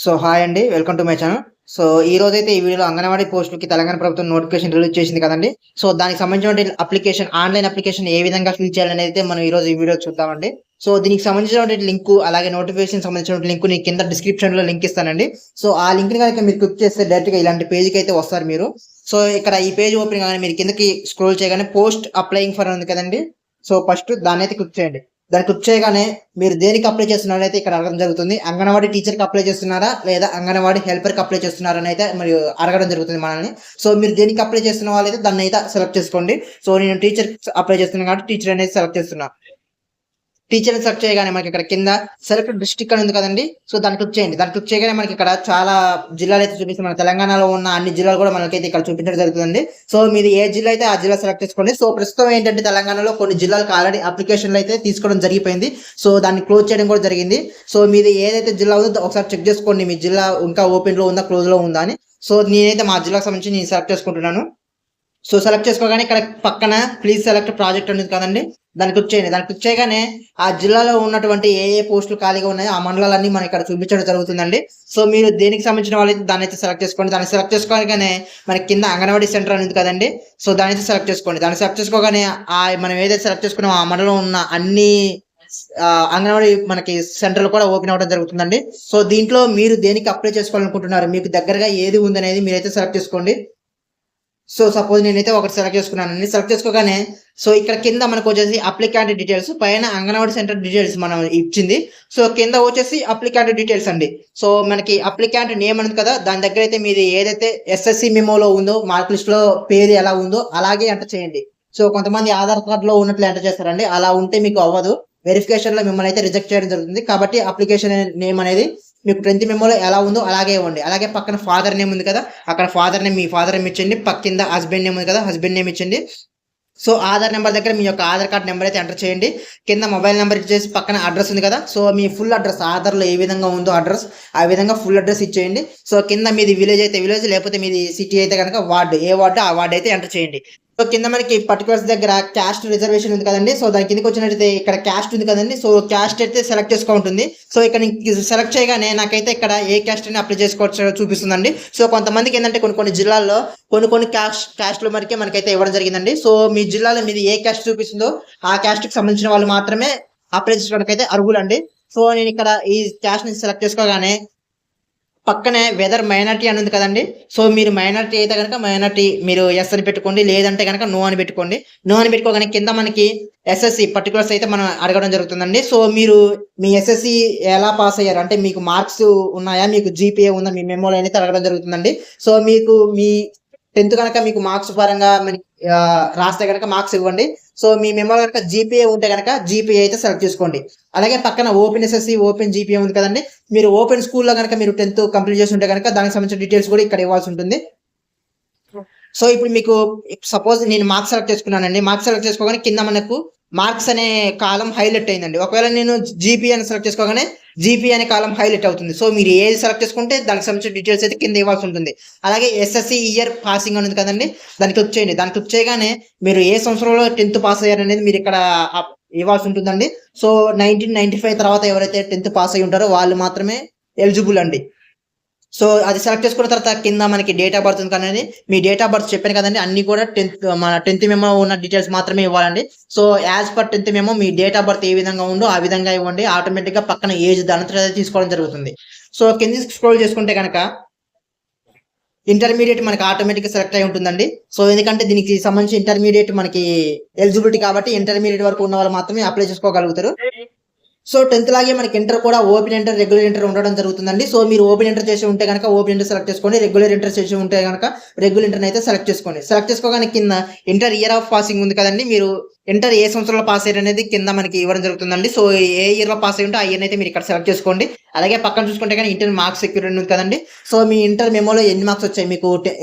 So hi అండి. Welcome to my channel. So ఈ రోజైతే ఈ వీడియోలో అంగన్వాడీ పోస్టులకి తెలంగాణ ప్రభుత్వం నోటిఫికేషన్ రిలీజ్ చేసింది కదండీ. సో దానికి సంబంధించినటువంటి ఆన్‌లైన్ అప్లికేషన్ ఏ విధంగా ఫిల్ చేయాలనేది అయితే మనం ఈ రోజు ఈ వీడియోలో చూద్దామండి. సో దీనికి సంబంధించినటువంటి లింకు అలాగే నోటిఫికేషన్ సంబంధించినటువంటి లింకు నేను కింద డిస్క్రిప్షన్‌లో లింక్ ఇస్తానండి. సో ఆ లింక్‌ని గనుక మీరు క్లిక్ చేస్తే డైరెక్ట్‌గా ఇలాంటి పేజ్‌కి అయితే వస్తారు మీరు. సో ఇక్కడ ఈ పేజ్ ఓపెన్ కాగానే మీరు కిందకి స్క్రోల్ చేయగానే పోస్ట్ అప్లయింగ్ ఫర్ ఉంది కదండీ. సో ఫస్ట్ దాన్నైతే క్లిక్ చేయండి. దాన్ని క్లిక్ చేయగానే మీరు దేనికి అప్లై చేస్తున్నారైతే ఇక్కడ అడగడం జరుగుతుంది. అంగన్వాడీ టీచర్కి అప్లై చేస్తున్నారా లేదా అంగన్వాడీ హెల్పర్కి అప్లై చేస్తున్నారని అయితే మరి అడగడం జరుగుతుంది మనల్ని. సో మీరు దేనికి అప్లై చేస్తున్న వాళ్ళైతే దాన్ని అయితే సెలెక్ట్ చేసుకోండి. సో నేను టీచర్ అప్లై చేస్తున్నాను కాబట్టి టీచర్ అనేది సెలెక్ట్ చేస్తున్నా. టీచర్ని సెలెక్ట్ చేయగానే మనకి ఇక్కడ కింద సెలెక్ట్ డిస్ట్రిక్ట్ అని ఉంది కదండి. సో దాన్ని క్లిక్ చేయండి. దాన్ని క్లిక్ చేయగానే మనకి ఇక్కడ చాలా జిల్లాలు అయితే చూపిస్తుంది. మన తెలంగాణలో ఉన్న అన్ని జిల్లాలు కూడా మనకైతే ఇక్కడ చూపించడం జరుగుతుంది. సో మీది ఏ జిల్లా అయితే ఆ జిల్లా సెలెక్ట్ చేసుకోండి. సో ప్రస్తుతం ఏంటంటే తెలంగాణలో కొన్ని జిల్లాలకు ఆల్రెడీ అప్లికేషన్లు అయితే తీసుకోవడం జరిగిపోయింది. సో దాన్ని క్లోజ్ చేయడం కూడా జరిగింది. సో మీది ఏదైతే జిల్లా ఉందో ఒకసారి చెక్ చేసుకోండి. మీ జిల్లా ఇంకా ఓపెన్లో ఉందా క్లోజ్లో ఉందా అని. సో నేనైతే మా జిల్లాకు సంబంధించి నేను సెలెక్ట్ చేసుకుంటున్నాను. సో సెలెక్ట్ చేసుకోగానే ఇక్కడ పక్కన ప్లీజ్ సెలెక్ట్ ప్రాజెక్ట్ అనేది కదండి. దాన్ని క్లిక్ చేయండి. దాన్ని క్లిక్ చేయగానే ఆ జిల్లాలో ఉన్నటువంటి ఏ పోస్టులు ఖాళీగా ఉన్నాయో ఆ మండలాలన్నీ మనం ఇక్కడ చూపించడం జరుగుతుందండి. సో మీరు దేనికి సంబంధించిన వాళ్ళైతే దాన్ని అయితే సెలెక్ట్ చేసుకోండి. దాన్ని సెలెక్ట్ చేసుకోగానే మనకి కింద అంగన్వాడీ సెంటర్ అనేది కదండి. సో దాన్ని అయితే సెలెక్ట్ చేసుకోండి. దాన్ని సెలెక్ట్ చేసుకోగానే మనం ఏదైతే సెలెక్ట్ చేసుకున్నామో ఆ మండలంలో ఉన్న అన్ని అంగన్వాడీ మనకి సెంటర్లు కూడా ఓపెన్ అవ్వడం జరుగుతుందండి. సో దీంట్లో మీరు దేనికి అప్లై చేసుకోవాలనుకుంటున్నారు, మీకు దగ్గరగా ఏది ఉందనేది మీరైతే సెలెక్ట్ చేసుకోండి. సో సపోజ్ నేనైతే ఒకటి సెలెక్ట్ చేసుకున్నానండి. సెలెక్ట్ చేసుకోగానే సో ఇక్కడ కింద మనకు వచ్చేసి అప్లికాంట్ డీటెయిల్స్, పైన అంగన్వాడీ సెంటర్ డీటెయిల్స్ మనం ఇచ్చింది. సో కింద వచ్చేసి అప్లికాంట్ డీటెయిల్స్ అండి. సో మనకి అప్లికాంట్ నేమ్ అనేది కదా, దాని దగ్గర అయితే మీది ఏదైతే ఎస్ఎస్సి మెమోలో ఉందో మార్క్ లిస్ట్ లో పేరు ఎలా ఉందో అలాగే ఎంటర్ చేయండి. సో కొంతమంది ఆధార్ కార్డులో ఉన్నట్లు ఎంటర్ చేస్తారండి. అలా ఉంటే మీకు అవ్వదు. వెరిఫికేషన్ లో మిమ్మల్ని అయితే రిజెక్ట్ చేయడం జరుగుతుంది. కాబట్టి అప్లికేషన్ నేమ్ అనేది మీకు 10th మెమోలో ఎలా ఉందో అలాగే ఇవ్వండి. అలాగే పక్కన ఫాదర్ నేమ్ ఉంది కదా, అక్కడ ఫాదర్ నేమ్ మీ ఫాదర్ నేమ్ ఇచ్చండి. పక్కింద హస్బెండ్ నేమ్ ఉంది కదా, హస్బెండ్ నేమ్ ఇచ్చండి. సో ఆధార్ నెంబర్ దగ్గర మీ యొక్క ఆధార్ కార్డ్ నెంబర్ అయితే ఎంటర్ చేయండి. కింద మొబైల్ నెంబర్ ఇచ్చేసి పక్కన అడ్రస్ ఉంది కదా, సో మీ ఫుల్ అడ్రస్ ఆధార్లో ఏ విధంగా ఉందో అడ్రస్ ఆ విధంగా ఫుల్ అడ్రస్ ఇచ్చేయండి. సో కింద మీది విలేజ్ అయితే విలేజ్, లేకపోతే మీది సిటీ అయితే కనుక వార్డు, ఏ వార్డు ఆ వార్డు అయితే ఎంటర్ చేయండి. సో కింద మనకి పర్టికులర్స్ దగ్గర క్యాస్ట్ రిజర్వేషన్ ఉంది కదండి. సో దాని కిందకి వచ్చినట్టయితే ఇక్కడ క్యాస్ట్ ఉంది కదండి. సో క్యాస్ట్ అయితే సెలెక్ట్ చేసుకోంటుంది. సో ఇక్కడ సెలెక్ట్ చేయగానే నాకైతే ఇక్కడ ఏ క్యాస్ట్ అని అప్లై చేసుకోవచ్చు చూపిస్తుందండి. సో కొంతమందికి ఏంటంటే కొన్ని జిల్లాల్లో కొన్ని క్యాస్ట్లు మనకైతే ఇవ్వడం జరిగిందండి. సో మీ జిల్లాలో మీది ఏ క్యాస్ట్ చూపిస్తుందో ఆ క్యాస్ట్కి సంబంధించిన వాళ్ళు మాత్రమే అప్లై చేసుకోవడానికి అయితే అర్హులండి. సో నేను ఇక్కడ ఈ క్యాస్ట్ ని సెలెక్ట్ చేసుకోగానే పక్కనే వెదర్ మైనార్టీ అని ఉంది కదండి. సో మీరు మైనార్టీ అయితే కనుక మైనార్టీ మీరు ఎస్ అని పెట్టుకోండి, లేదంటే కనుక నో అని పెట్టుకోండి. నో అని పెట్టుకోగానే కింద మనకి ఎస్ఎస్సి పర్టికులర్స్ అయితే మనం అడగడం జరుగుతుందండి. సో మీరు మీ ఎస్ఎస్సి ఎలా పాస్ అయ్యారు, అంటే మీకు మార్క్స్ ఉన్నాయా, మీకు జీపీఏ ఉందా, మీ మెమోలో అయితే అడగడం జరుగుతుందండి. సో మీకు మీ 10th కనుక మీకు మార్క్స్ పరంగా రాస్తే కనుక మార్క్స్ ఇవ్వండి. సో మీ మెమోలో కనుక జీపీఏ ఉంటే కనుక జీపీఏ అయితే సెలెక్ట్ చేసుకోండి. అలాగే పక్కన ఓపెన్ ఎస్ఎస్సి ఓపెన్ జీపీఏ ఉంది కదండి. మీరు ఓపెన్ స్కూల్లో కనుక మీరు 10th కంప్లీట్ చేసి ఉంటే కనుక దానికి సంబంధించిన డీటెయిల్స్ కూడా ఇక్కడ ఇవ్వాల్సి ఉంటుంది. సో ఇప్పుడు మీకు సపోజ్ నేను మార్క్స్ సెలెక్ట్ చేసుకున్నానండి. మార్క్స్ సెలెక్ట్ చేసుకోగానే కింద మనకు మార్క్స్ అనే కాలం హైలైట్ అయిందండి. ఒకవేళ నేను జీపీ అని సెలెక్ట్ చేసుకోగానే జీపీ అనే కాలం హైలైట్ అవుతుంది. సో మీరు ఏది సెలెక్ట్ చేసుకుంటే దానికి సంబంధించిన డీటెయిల్స్ అయితే కింద ఇవ్వాల్సి ఉంటుంది. అలాగే ఎస్ఎస్సి ఇయర్ పాసింగ్ అనేది కదండి, దాన్ని క్లిక్ చేయండి. దాన్ని క్లిక్ చేయగానే మీరు ఏ సంవత్సరంలో 10th పాస్ అయ్యారు అనేది మీరు ఇక్కడ ఇవ్వాల్సి ఉంటుందండి. సో 1995 తర్వాత ఎవరైతే 10th పాస్ అయ్యి ఉంటారో వాళ్ళు మాత్రమే ఎలిజిబుల్ అండి. సో అది సెలెక్ట్ చేసుకున్న తర్వాత కింద మనకి డేట్ ఆఫ్ బర్త్ కానీ మీ డేట్ ఆఫ్ బర్త్ చెప్పాను కదండి, అన్ని కూడా మన 10th మెమో ఉన్న డీటెయిల్స్ మాత్రమే ఇవ్వాలండి. So as per 10th memo మీ డేట్ ఆఫ్ బర్త్ ఏ విధంగా ఉందో ఆ విధంగా ఇవ్వండి. ఆటోమేటిక్గా పక్కన ఏజ్ దాని తీసుకోవడం జరుగుతుంది. సో కింద స్క్రోల్ చేసుకుంటే కనుక ఇంటర్మీడియట్ మనకి ఆటోమేటిక్గా సెలెక్ట్ అయి ఉంటుందండి. సో ఎందుకంటే దీనికి సంబంధించి ఇంటర్మీడియట్ మనకి ఎలిజిబిలిటీ కాబట్టి ఇంటర్మీడియట్ వరకు ఉన్న వాళ్ళు మాత్రమే అప్లై చేసుకోగలుగుతారు. సో 10th లాగే మనకి ఇంటర్ కూడా ఓపెన్ ఇంటర్ రెగ్యులర్ ఇంటర్ ఉండడం జరుగుతుందండి. సో మీరు ఓపెన్ ఇంటర్ చేసి ఉంటే కనుక ఓపెన్ ఇంటర్ సెలెక్ట్ చేసుకోండి, రెగ్యులర్ ఇంటర్ చేసి ఉంటే కనుక రెగ్యులర్ ఇంటర్ అయితే సెలెక్ట్ చేసుకోండి. సెలెక్ట్ చేసుకోగానే కింద ఇంటర్ ఇయర్ ఆఫ్ పాసింగ్ ఉంది కదండి, మీరు ఇంటర్ ఏ సంవత్సరంలో పాస్ అయ్యారు అనేది కింద మనకి ఇవ్వడం జరుగుతుందండి. సో ఏ ఇయర్ లో పాస్ అయ్యి ఉంటే ఆ ఇయర్ అయితే మీరు ఇక్కడ సెలెక్ట్ చేసుకోండి. అలాగే పక్కన చూసుకుంటే కానీ ఇంటర్ మార్క్స్ సెక్యూరిటీ ఉంది కదండి. సో మీ ఇంటర్ మెమోలో ఎన్ని మార్క్స్ వచ్చాయి, మీకు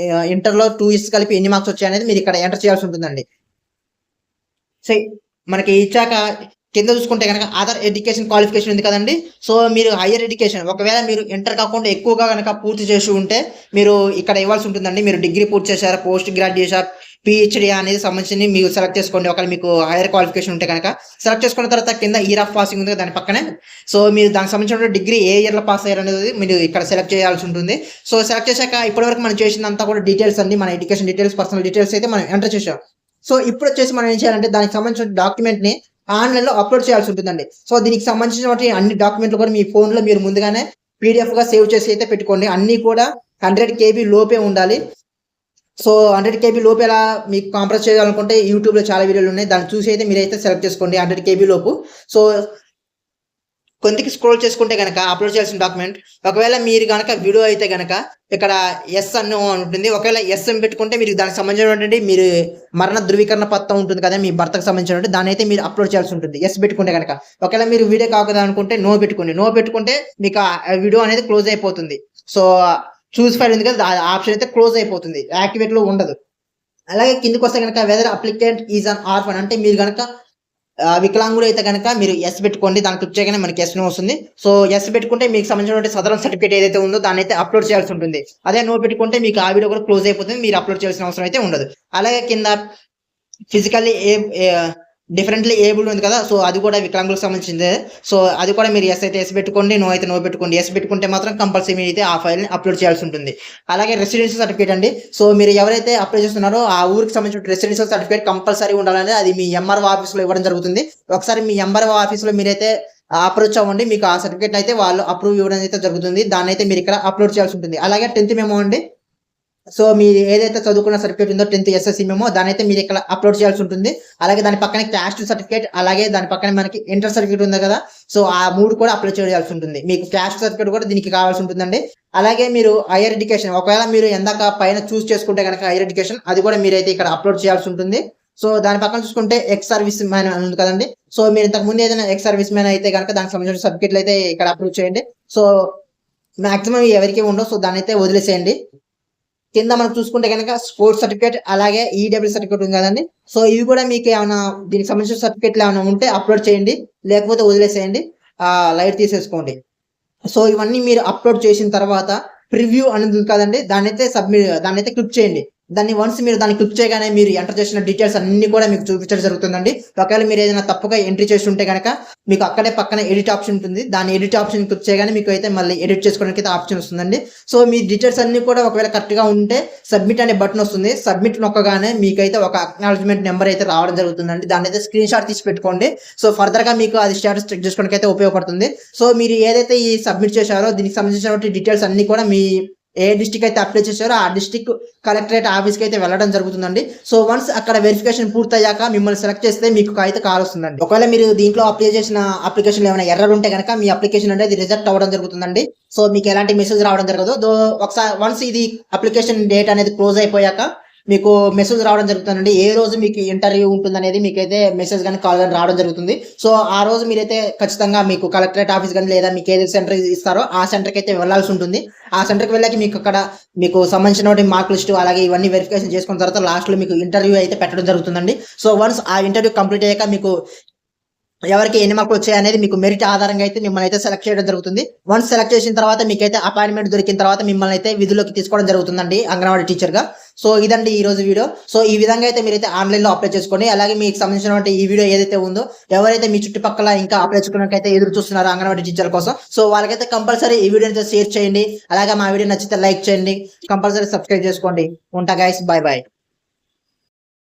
ఇంటర్లో 2 ఇయర్స్ కలిపి ఎన్ని మార్క్స్ వచ్చాయి అనేది మీరు ఇక్కడ ఎంటర్ చేయాల్సి ఉంటుందండి. సో మనకి ఇచ్చాక కింద చూసుకుంటే కనుక అదర్ ఎడ్యుకేషన్ క్వాలిఫికేషన్ ఉంది కదండి. సో మీరు హైయర్ ఎడ్యుకేషన్ ఒకవేళ మీరు ఇంటర్ కాకుండా ఎక్కువగా కనుక పూర్తి చేసి ఉంటే మీరు ఇక్కడ ఇవ్వాల్సి ఉంటుందండి. మీరు డిగ్రీ పూర్తి చేశారా, పోస్ట్ గ్రాడ్యుయేషన్, పిహెచ్డి అనేది సంబంధించి మీరు సెలెక్ట్ చేసుకోండి. ఒకవేళ మీకు హైయర్ క్వాలిఫికేషన్ ఉంటే కనుక సెలెక్ట్ చేసుకున్న తర్వాత కింద ఇయర్ ఆఫ్ పాసింగ్ ఉంది దాని పక్కనే. సో మీరు దానికి సంబంధించిన డిగ్రీ ఏ ఇయర్లో పాస్ అయ్యారు అనేది మీరు ఇక్కడ సెలెక్ట్ చేయాల్సి ఉంటుంది. సో సెలెక్ట్ చేశాక ఇప్పటివరకు మనం చేసిందంతా కూడా డీటెయిల్స్ అండి, మన ఎడ్యుకేషన్ డీటెయిల్స్, పర్సనల్ డీటెయిల్స్ అయితే మనం ఎంటర్ చేసాం. సో ఇప్పుడు వచ్చేసి మనం ఏం చేయాలంటే దానికి సంబంధించిన డాక్యుమెంట్ని ఆన్లైన్లో అప్లోడ్ చేయాల్సి ఉంటుందండి. సో దీనికి సంబంధించినటువంటి అన్ని డాక్యుమెంట్లు కూడా మీ ఫోన్లో మీరు ముందుగానే పీడిఎఫ్గా సేవ్ చేసి అయితే పెట్టుకోండి. అన్నీ కూడా 100 KB లోపే ఉండాలి. సో 100 KB లోపు ఎలా మీకు కాంప్రెస్ చేయాలనుకుంటే యూట్యూబ్లో చాలా వీడియోలు ఉన్నాయి, దాన్ని చూసి అయితే మీరైతే సెలెక్ట్ చేసుకోండి 100 KB లోపు. సో కొందికి స్క్రోల్ చేసుకుంటే కనుక అప్లోడ్ చేయాల్సిన డాక్యుమెంట్, ఒకవేళ మీరు కనుక వీడియో అయితే కనుక ఇక్కడ ఎస్ అని ఉంటుంది. ఒకవేళ ఎస్ అని పెట్టుకుంటే మీరు దానికి సంబంధించినటువంటి మీరు మరణ ధృవీకరణ పత్రం ఉంటుంది కదా మీ భర్తకు సంబంధించినటువంటి, దాన్ని అయితే మీరు అప్లోడ్ చేయాల్సి ఉంటుంది ఎస్ పెట్టుకుంటే కనుక. ఒకవేళ మీరు వీడియో కాకూడదు అనుకుంటే నో పెట్టుకోండి. నో పెట్టుకుంటే మీకు ఆ వీడియో అనేది క్లోజ్ అయిపోతుంది. సో చూస్ ఫైల్ ఉంది కదా ఆ ఆప్షన్ అయితే క్లోజ్ అయిపోతుంది, యాక్టివేట్లో ఉండదు. అలాగే కిందకి వస్తే కనుక whether applicant is an orphan అంటే మీరు కనుక వికలాంగుడు అయితే కనుక మీరు ఎస్ పెట్టుకోండి. దాన్ని క్లిక్ చేయగానే మనకి ఎస్ వస్తుంది. సో ఎస్ పెట్టుకుంటే మీకు సంబంధించిన సదరన్ సర్టిఫికేట్ ఏదైతే ఉందో దాన్ని అయితే అప్లోడ్ చేయాల్సి ఉంటుంది. అదే నో పెట్టుకుంటే మీకు ఆ వీడియో కూడా క్లోజ్ అయిపోతుంది, మీరు అప్లోడ్ చేయాల్సిన అవసరం అయితే ఉండదు. అలాగే కింద ఫిజికల్లీ డిఫరెంట్లీ ఏబుల్డ్ ఉంది కదా, సో అది కూడా వికలాంగులకు సంబంధించిందే. సో అది కూడా మీరు ఎస్ అయితే ఎస్ పెట్టుకోండి, నో అయితే నో పెట్టుకోండి. ఎస్ పెట్టుకుంటే మాత్రం కంపల్సరీ మీరు అయితే ఆ ఫైల్ని అప్లోడ్ చేయాల్సి ఉంటుంది. అలాగే రెసిడెన్షియల్ సర్టిఫికేట్ అండి. సో మీరు ఎవరైతే అప్లై చేస్తున్నారో ఆ ఊరికి సంబంధించిన రెసిడెన్షియల్ సర్టిఫికేట్ కంపల్సరీ ఉండాలని అది మీ ఎంఆర్ఓ ఆఫీస్లో ఇవ్వడం జరుగుతుంది. ఒకసారి మీ ఎంఆర్ఓ ఆఫీస్లో మీరైతే అప్రోచ్ అవ్వండి, మీకు ఆ సర్టిఫికేట్ అయితే వాళ్ళు అప్రూవ్ ఇవ్వడం అయితే జరుగుతుంది. దాన్ని అయితే మీరు ఇక్కడ అప్లోడ్ చేయాల్సి ఉంటుంది. అలాగే 10th మెమో అండి. సో మీరు ఏదైతే చదువుకున్న సర్టిఫికేట్ ఉందో 10th SSC మెమో దాని అయితే మీరు ఇక్కడ అప్లోడ్ చేయాల్సి ఉంటుంది. అలాగే దాని పక్కనే క్యాస్ట్ సర్టిఫికేట్, అలాగే దాని పక్కనే మనకి ఇంటర్ సర్టిఫికేట్ ఉంది కదా, సో ఆ 3 కూడా అప్లోడ్ చేయాల్సి ఉంటుంది. మీకు క్యాస్ట్ సర్టిఫికేట్ కూడా దీనికి కావాల్సి ఉంటుందండి. అలాగే మీరు హైయర్ ఎడ్యుకేషన్ ఒకవేళ మీరు ఎందాక పైన చూస్ చేసుకుంటే కనుక హైయర్ ఎడ్యుకేషన్ అది కూడా మీరైతే ఇక్కడ అప్లోడ్ చేయాల్సి ఉంటుంది. సో దాని పక్కన చూసుకుంటే ఎక్స్ సర్వీస్ మ్యాన్ ఉంది కదండి. సో మీరు ఇంతకు ముందు ఏదైనా ఎక్స్ సర్వీస్ మ్యాన్ అయితే కనుక దానికి సంబంధించిన సర్టిఫికేట్లు అయితే ఇక్కడ అప్లోడ్ చేయండి. సో మాక్సిమం ఎవరికి ఉండవు, సో దాన్ని అయితే వదిలేసేయండి. కింద మనం చూసుకుంటే కనుక స్పోర్ట్స్ సర్టిఫికేట్ అలాగే ఈడబ్ల్యూ సర్టిఫికేట్ ఉంది కదండి. సో ఇవి కూడా మీకు ఏమైనా దీనికి సంబంధించిన సర్టిఫికేట్లు ఏమైనా ఉంటే అప్లోడ్ చేయండి, లేకపోతే వదిలేసేయండి, లైట్ తీసేసుకోండి. సో ఇవన్నీ మీరు అప్లోడ్ చేసిన తర్వాత ప్రివ్యూ అనేది కదండి, దాన్ని అయితే క్లిక్ చేయండి. దాన్ని వన్స్ మీరు దాన్ని క్లిక్ చేయగానే మీరు ఎంటర్ చేసిన డీటెయిల్స్ అన్ని కూడా మీకు చూపించడం జరుగుతుందండి. ఒకవేళ మీరు ఏదైనా తప్పుగా ఎంట్రీ చేసి ఉంటే కనుక మీకు అక్కడే పక్కన ఎడిట్ ఆప్షన్ ఉంటుంది, దాన్ని ఎడిట్ ఆప్షన్ క్లిక్ చేయగానే మీకు అయితే మళ్ళీ ఎడిట్ చేసుకోవడానికి అయితే ఆప్షన్ వస్తుందండి. సో మీ డీటెయిల్స్ అన్ని కూడా ఒకవేళ కరెక్ట్గా ఉంటే సబ్మిట్ అనే బటన్ వస్తుంది. సబ్మిట్ నొక్కగానే మీకైతే ఒక అక్నాలజ్మెంట్ నెంబర్ అయితే రావడం జరుగుతుందండి. దాన్ని అయితే స్క్రీన్ షాట్ తీసి పెట్టుకోండి. సో ఫర్దర్గా మీకు అది స్టేటస్ చెక్ చేసుకోవడానికి అయితే ఉపయోగపడుతుంది. సో మీరు ఏదైతే ఈ సబ్మిట్ చేశారో దీనికి సంబంధించినటువంటి డీటెయిల్స్ అన్ని కూడా మీ ఏ డిస్టిక్ అయితే అప్లై చేశారో ఆ డిస్టిక్ కలెక్టరేట్ ఆఫీస్కి అయితే వెళ్ళడం జరుగుతుందండి. సో వన్స్ అక్కడ వెరిఫికేషన్ పూర్తయ్యాక మిమ్మల్ని సెలెక్ట్ చేస్తే మీకు అయితే కాల్ వస్తుందండి. ఒకవేళ మీరు దీంట్లో అప్లై చేసిన అప్లికేషన్ ఏమైనా ఎర్రర్ ఉంటే కనుక మీ అప్లికేషన్ అనేది రిజెక్ట్ అవ్వడం జరుగుతుందండి. సో మీకు ఎలాంటి మెసేజ్ రావడం జరగదు. ఒకసారి వన్స్ ఇది అప్లికేషన్ డేట్ అనేది క్లోజ్ అయిపోయాక మీకు మెసేజ్ రావడం జరుగుతుందండి. ఏ రోజు మీకు ఇంటర్వ్యూ ఉంటుందనేది మీకైతే మెసేజ్ కానీ కాల్ కానీ రావడం జరుగుతుంది. సో ఆ రోజు మీరైతే ఖచ్చితంగా మీకు కలెక్టరేట్ ఆఫీస్ కానీ లేదా మీకు ఏదైతే సెంటర్ ఇస్తారో ఆ సెంటర్కి అయితే వెళ్ళాల్సి ఉంటుంది. ఆ సెంటర్కి వెళ్ళాక మీకు అక్కడ మీకు సంబంధించిన మార్క్ లిస్ట్ అలాగే ఇవన్నీ వెరిఫికేషన్ చేసుకున్న తర్వాత లాస్ట్లో మీకు ఇంటర్వ్యూ అయితే పెట్టడం జరుగుతుందండి. సో వన్స్ ఆ ఇంటర్వ్యూ కంప్లీట్ అయ్యాక మీకు ఎవరికి ఎన్ని మార్కులు వచ్చాయి అనేది మీకు మెరిట్ ఆధారంగా అయితే మిమ్మల్ని అయితే సెలెక్ట్ చేయడం జరుగుతుంది. వన్స్ సెలెక్ట్ చేసిన తర్వాత మీకైతే అపాయింట్మెంట్ దొరికిన తర్వాత మిమ్మల్ని అయితే విధుల్లోకి తీసుకోవడం జరుగుతుందండి అంగన్వాడీ టీచర్గా. సో ఇదండి ఈ రోజు వీడియో. సో ఈ విధంగా అయితే మీరైతే ఆన్లైన్లో అప్లై చేసుకోండి. అలాగే మీకు సంబంధించినటువంటి ఈ వీడియో ఏదైతే ఉందో ఎవరైతే మీ చుట్టుపక్కల ఇంకా అప్లై చేసుకోవడానికైతే ఎదురు చూస్తున్నారో అంగన్వాడీ టీచర్ల కోసం, సో వాళ్ళకైతే కంపల్సరీ ఈ వీడియో అయితే షేర్ చేయండి. అలాగే మా వీడియో నచ్చితే లైక్ చేయండి, కంపల్సరీ సబ్స్క్రైబ్ చేసుకోండి. ఉంటా గైస్, బాయ్ బాయ్.